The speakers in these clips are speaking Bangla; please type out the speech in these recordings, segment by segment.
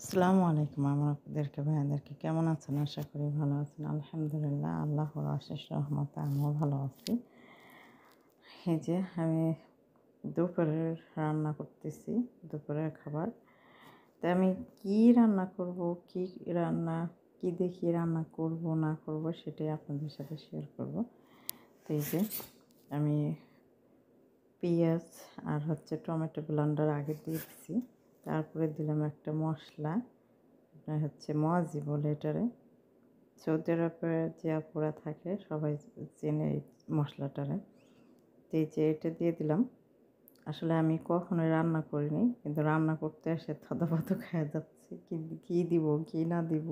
আসসালামু আলাইকুম আমার আপনাদেরকে ভাইয়াদেরকে কেমন আছেন? আশা করি ভালো আছেন। আলহামদুলিল্লাহ আল্লাহর অশেষ রহমতে আমিও ভালো আছি। এই যে আমি দুপুরের রান্না করতেছি, দুপুরের খাবার। তা আমি কি রান্না করব, কি রান্না কি দেখি রান্না করব না করব সেটাই আপনাদের সাথে শেয়ার করব। তো এই যে আমি পেঁয়াজ আর টমেটো ব্লেন্ডার আগে দিয়ে দিছি। তারপরে দিলাম একটা মশলা, মজি বলে এটারে। সৌদি আরবে যে আপুরা থাকে সবাই চেনে এই মশলাটারে। তো এই যে এটা দিয়ে দিলাম। আসলে আমি কখনোই রান্না করিনি, কিন্তু রান্না করতে এসে থতমত খেয়ে যাচ্ছে। কী দিব, কী না দিব,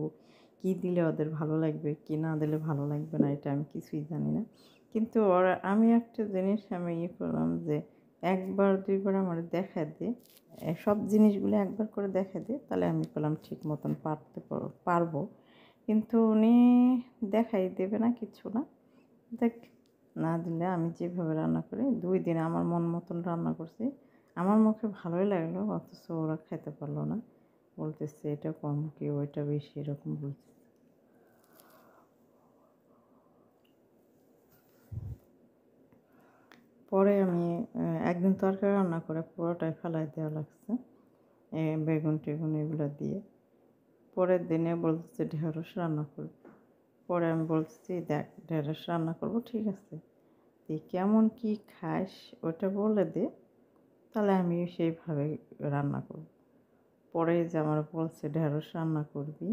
কী দিলে ওদের ভালো লাগবে, কী না দিলে ভালো লাগবে না, এটা আমি কিছুই জানি না। কিন্তু আমি একটা জিনিস করলাম যে একবার দুইবার আমার দেখায় দে, সব জিনিসগুলো একবার করে দেখায় দে, তাহলে আমি করলাম ঠিক মতন পারবো। কিন্তু উনি দেখাই দেবে না, কিছু না। দেখ, না দিলে আমি যেভাবে রান্না করি 2 দিন আমার মন মতন রান্না করছি। আমার মুখে ভালোই লাগলো, অথচ ওরা খেতে পারলো না। বলতেছে এটা কম কি ওইটা বেশি, এরকম বলছে। পরে আমি একদিন তরকারি রান্না করে পুরোটাই ফেলাই দেওয়া লাগছে, বেগুন টেগুন এগুলো দিয়ে। পরের দিনে বলতেছে ঢেঁড়স রান্না করবো। পরে আমি বলছি দেখ, ঢেঁড়স রান্না করবো, ঠিক আছে, তুই কেমন কি খাস ওটা বলে দে, তাহলে আমি সেইভাবে রান্না করব। পরে যে আমার বলছে ঢেঁড়স রান্না করবি,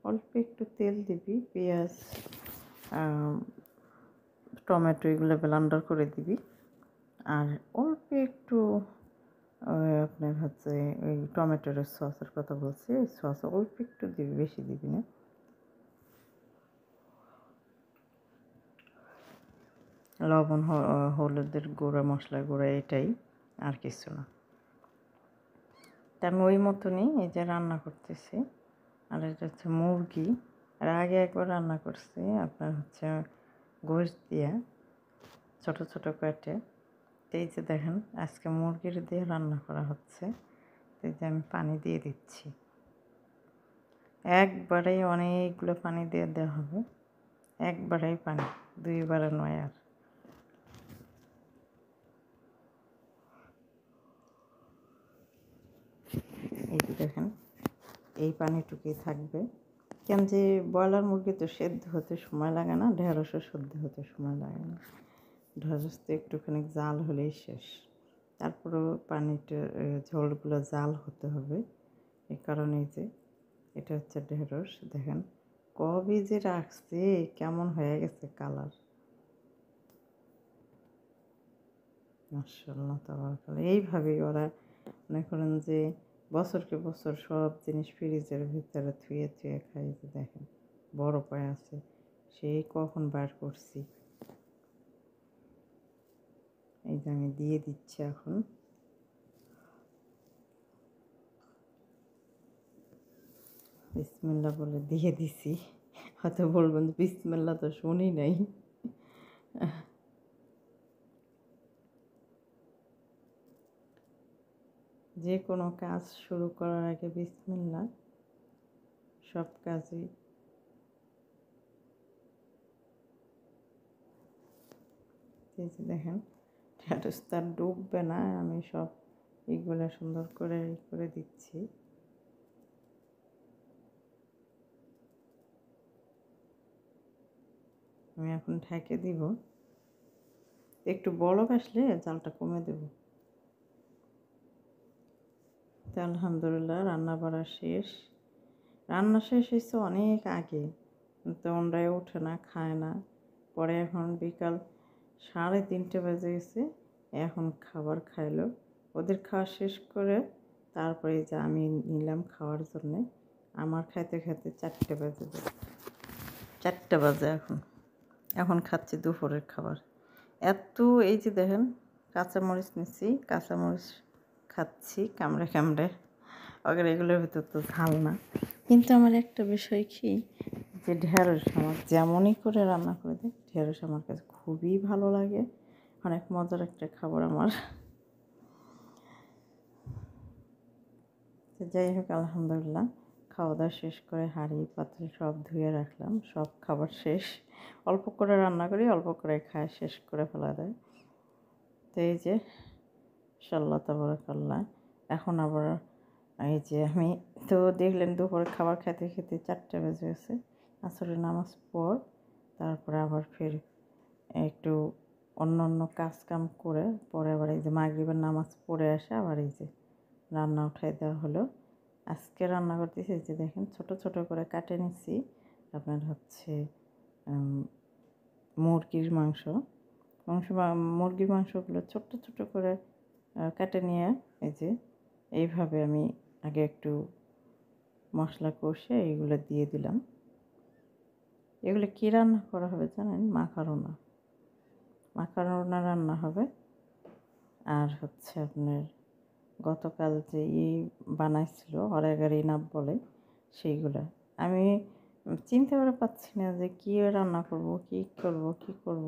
অল্প একটু তেল দিবি, পেঁয়াজ টমেটো এগুলো ব্লেন্ডার করে দিবি, আর অল্প একটু ওই টমেটোর সসের কথা বলছি, ওই সস অল্প একটু দিবি, বেশি দিবি না। লবণ, হলুদের গুঁড়া, মশলার গুঁড়া, এটাই, আর কিছু না। তা আমি ওই মতনই এই যে রান্না করতেছি। আর এটা মুরগি। আর আগে একবার রান্না করছি আপনার গোশত দিয়ে, ছোটো ছোটো কেটে। তো এই যে দেখেন আজকে মুরগির দিয়ে রান্না করা হচ্ছে। তো এই যে আমি পানি দিয়ে দিচ্ছি, একবারেই অনেকগুলো পানি দিয়ে দেওয়া হবে, একবারেই পানি, 2বারে নয়। আর এই যে দেখেন এই পানিটুকুই থাকবে। কেন যে ব্রয়লার মুরগি তো সেদ্ধ হতে সময় লাগে না, ঢেঁড়সও সেদ্ধ হতে সময় লাগে না। ঢেঁড়স তো একটুখানি জাল হলেই শেষ। তারপরেও পানিটা ঝোলগুলো জাল হতে হবে। এই কারণেই যে এটা ঢেঁড়স। দেখেন কবে যে রাখছে, কেমন হয়ে গেছে কালার, মাশাআল্লাহ তাবারাকাল্লাহ। এইভাবেই ওরা মনে করেন যে বছরকে বছর সব জিনিস ফ্রিজের ভিতরে থুয়ে থুয়ে খাই। যে দেখেন বড় পায় আছে, সেই কখন বার করছি। এই যে আমি দিয়ে দিচ্ছি এখন। বিসমিল্লাহ বলে দিয়ে দিছি। হয়তো বলবেন বিসমিল্লাহ তো শুনি নাই। যে কোনো কাজ শুরু করার আগে বিসমিল্লাহ, সব কাজই। এই যে দেখেন ঢেঁড়স তার ডুববে না, আমি সব এইগুলো সুন্দর করে করে দিচ্ছি। আমি এখন ঢেকে দিব, একটু বলক আসলে জালটা কমে দেব। তো আলহামদুলিল্লাহ রান্না বাড়া শেষ। রান্না শেষ হয়েছে অনেক আগে, তো ওনরাই ওঠে না, খায় না। পরে এখন বিকাল 3:30 বেজে গেছে, এখন খাবার খাইলো। ওদের খাওয়া শেষ করে তারপরে যে আমি নিলাম খাওয়ার জন্যে। আমার খাইতে খাইতে 4টে বেজে যায়, 4টে বাজে এখন। এখন খাচ্ছি দুপুরের খাবার। এই যে দেখেন কাঁচামরিচ নিচ্ছি, কাঁচামরিচ খাচ্ছি কামড়ে কামড়ে। আগে এগুলোর ভিতর তো ঝাল না, কিন্তু আমার একটা বিষয় কি, যে ঢেঁড়স আমার যেমনই করে রান্না করে দিই, ঢেঁড়স আমার কাছে খুবই ভালো লাগে, অনেক মজার একটা খাবার আমার। তো যাই হোক আলহামদুলিল্লাহ খাওয়া দাওয়া শেষ করে হাঁড়ি পাত্র সব ধুয়ে রাখলাম, সব খাবার শেষ। অল্প করে রান্না করি, অল্প করে খায়, শেষ করে ফেলা দেয়। তো এই যে মাশাআল্লাহ তাবারাকাল্লাহ। এখন আবার এই যে আমি তো দেখলেন দুপুরে খাবার খেতে খেতে 4টা বেজে গেছে। আসরের নামাজ পর তারপরে আবার ফের একটু অন্য কাজ কাম করে পরে আবার এই যে মাগরিবের নামাজ পড়ে আসে আবার এই যে রান্না উঠাই দেওয়া হলো। আজকে রান্না করতেছি এই যে দেখেন ছোট ছোট করে কাটে নিচ্ছি আপনার হচ্ছে মুরগির মাংস। মুরগির মাংসগুলো ছোট্ট ছোট করে কেটে নিয়ে এই যে এইভাবে আমি আগে একটু মশলা কষে এইগুলো দিয়ে দিলাম। এগুলো কী রান্না করা হবে জানেন? মাকারোনা রান্না হবে। আর হচ্ছে আপনার গতকাল যে বানাইছিল অরেগারি নাপ বলে সেইগুলো আমি চিনতে করে পাচ্ছি না যে কী রান্না করব, কী করব।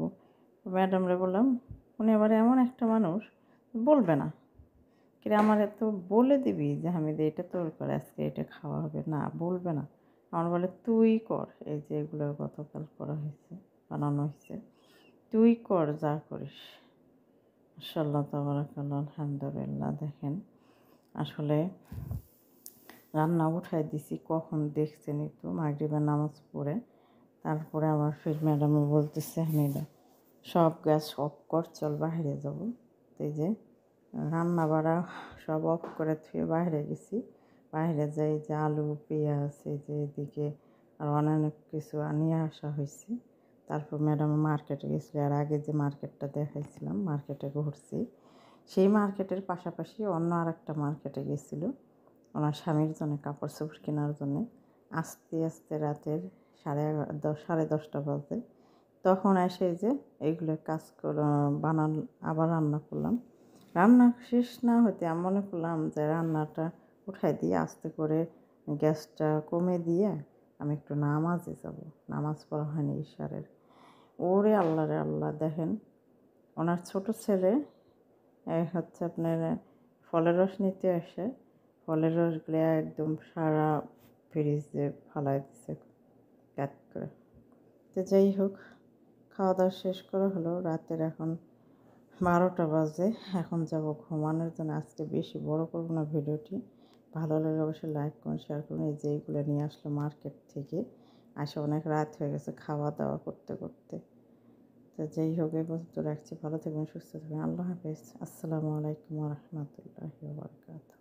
ম্যাডামরে বললাম, উনি আবার এমন একটা মানুষ বলবে না, কিন্তু আমার এত বলে দিবি যে আমি এটা তোর করে আজকে এটা খাওয়া হবে, না বলবে না। আমার বলে তুই কর, এই যে এগুলো গতকাল করা হয়েছে, বানানো হয়েছে, তুই কর যা করিস। মাশাআল্লাহ তাবারাকাল্লাহ আলহামদুলিল্লাহ। দেখেন আসলে রান্না উঠাই দিছি কখন দেখছেনই তো, মাগরিবের নামাজ পড়ে। তারপরে আবার ফির ম্যাডামও বলতেছে হামিদা সব গ্যাস অফ কর, চল বাইরে যাব। তো এই যে রান্না বাড়া সব অফ করে থুয়ে বাইরে গেছি। বাইরে যাই যে আলু পেঁয়াজ এই যে এদিকে আর অন্যান্য কিছু নিয়ে আসা হয়েছে। তারপর ম্যাডাম মার্কেটে গেছিলো, আর আগে যে মার্কেটটা দেখাইছিলাম মার্কেটে ঘুরছি, সেই মার্কেটের পাশাপাশি অন্য আরেকটা মার্কেটে গেছিলো ওনার স্বামীর জন্য কাপড় চোপড় কেনার জন্যে। আস্তে আস্তে রাতের 10:30 বাজে তখন এসে যে এইগুলো কাজ করে আবার রান্না করলাম। রান্না শেষ না হতে আমি মনে করলাম যে রান্নাটা উঠাই দিয়ে আস্তে করে গ্যাসটা কমে দিয়ে আমি একটু নামাজে যাব। নামাজ পড়া হয়নি ইশারের। ওরে আল্লাহ রে আল্লাহ, দেখেন ওনার ছোট ছেলে হচ্ছে আপনার ফলের রস নিতে আসে, ফলের রসগুলো একদম সারা ফ্রিজে ফালাই দিছে প্যাক করে। তো যাই হোক, খাওয়া দাওয়া শেষ করা হলো। রাতের এখন 12টা বাজে। এখন যাব ঘুমানোর জন্য। আজকে বেশি বড় করব না ভিডিওটি। ভালো লাগলে অবশ্যই লাইক করুন, শেয়ার করুন। এই যে এইগুলো নিয়ে আসলো মার্কেট থেকে, আসে অনেক রাত হয়ে গেছে খাওয়া দাওয়া করতে করতে। তো যাই হোক, এই পর্যন্ত রাখছি। ভালো থাকবেন, সুস্থ থাকবেন। আল্লাহ হাফেজ। আসসালামু আলাইকুম ওয়া রাহমাতুল্লাহি ওয়া বারাকাতুহু।